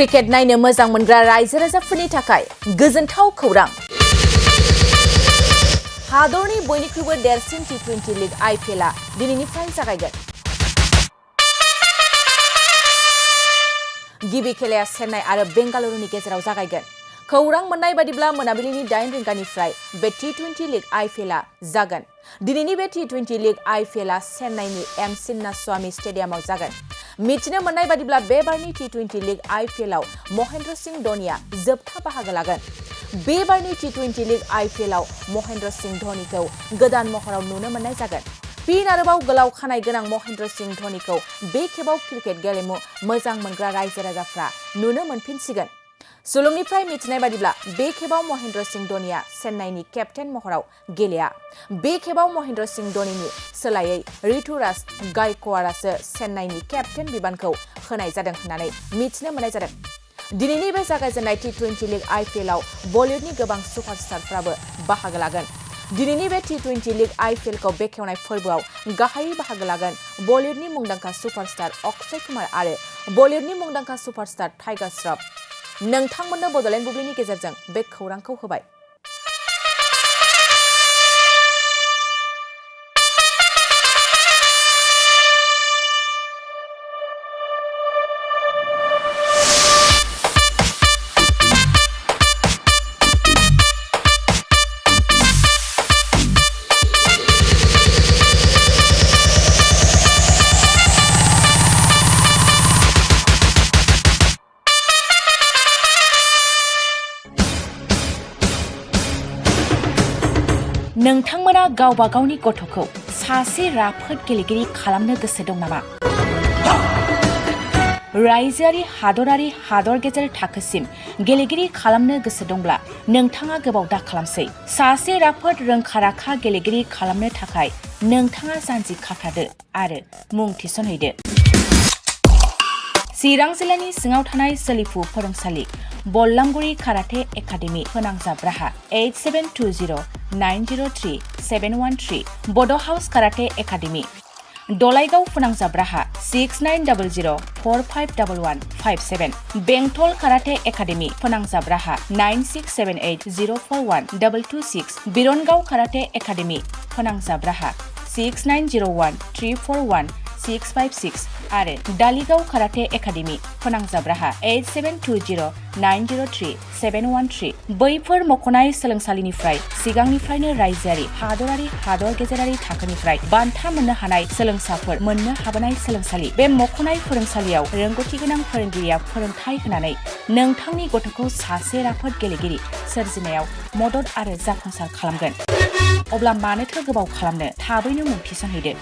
Cricket नायनो मोजां मोनग्रा रायजो राजाफोरनि थाखाय गोजोनथाव खौरां। हादरनि बयनिख्रुइबो देरसिन T-20 लीग IPLआ दिनैनिफ्राय जागायगोन। गिबि खेलाया चेन्नाई आरो बेंगालुरुनि गेजेराव जागायगोन। खौरां मोननाय बादिब्ला मोनाबिलिनि 8 रिंगानिफ्राय बे T-20 लीग IPLआ जागोन। दिनैनि बे T-20 लीग IPLआ चेन्नाईनि एम चिन्नास्वामी स्टेडियामाव जागोन। मिथिनो मोननाय बादिब्ला बे बारनि T-20 लीग IPLआव महेन्द्र सिंह धोनीया जोबथा बाहागो लागोन। बे बारनि T-20 लीग IPLआव महेन्द्र सिंह धोनीखौ गोदान महराव नुनो मोननाय जागोन। फिन आरोबाव गोलाव खानाय गोनां महेन्द्र सिंह धोनीखौ बे खेबाव क्रिकेट गेलेमु मोजां मोनग्रा रायजो राजाफ्रा नुनो मोनफिनसिगोन। सुलुंनिफ्राय मिथिनाय बादिब्ला बे खेबाव महेन्द्र सिंह धोनीया चेन्नाईनि केप्टेन महराव गेलेया। बे खेबाव महेन्द्र सिंह धोनीनि सोलायै ऋतुराज गायकवाड़आसो चेन्नाईनि केप्टेन बिबानखौ होनाय जादों होननानै मिथिनो मोननाय जादों। दिनैनि बे जागायजेननाय T-20 लीग IPLआव बलिउडनि गोबां सुपारस्टारफ्राबो बाहागो लागोन। दिनैनि बे T-20 लीग IPLखौ बेखेवनाय फोरबोआव गाहायै बाहागो लागोन बलिउडनि मुंदांखा सुपारस्टार अक्षय कुमार आरो बलिउडनि मुंदांखा सुपारस्टार टाइगार श्रफ। नोंथांमोननो बड'लेण्ड बुब्लिनि गेजेरजों बे खौरांखौ होबाय। नोंथांमोना गावबा गावनि गथ'खौ सासे राफोद गेलेगिरि खालामनो गोसो दं नामा? रायजोआरि हादरारि हादर गेजेर थाखोसिम गेलेगिरि खालामनो गोसो दंब्ला नोंथाङा गोबाव दा खालामसै। सासे राफोद रोंखा-राखा गेलेगिरि खालामनो थाखाय नोंथाङा जानजि खाफ्रादो आरो मुं थिसनहैदो। चिरां जिल्लानि सिङाव थानाय सोलिफु फोरोंसालि बल्लामगुरि काराटे एकाडेमि फोनांजाब राहा 8720903713 बड' हाउस काराटे एकाडेमि दलाइगाव फोनांजाब राहा 6900451157 बेंटल काराटे एकाडेमि फोनांजाब राहा 9678041226 बिरनगाव काराटे एकाडेमि फोनांजाब राहा 6901341656 आरो दालिगाव काराटे एकाडेमि फोनांजाब राहा 8720903713 बैफोर मख'नाय सोलोंसालिनिफ्राय सिगांनिफ्रायनो रायजोआरि हादरारि हादर गेजेरारि थाखोनिफ्राय बान्था मोननो हानाय सोलोंसाफोर मोननो हाबोनाय सोलोंसालि। बे मख'नाय फोरोंसालियाव रोंगौथि गोनां फोरोंगिरिया फोरोंथाय होनानै नोंथांनि गथ'खौ सासे राफोद गेलेगिरि सोरजिनायाव मदद आरो जाफुंसार खालामगोन। अब्ला मानोथो गोबाव खालामनो, थाबैनो मुं थिसनहैदो।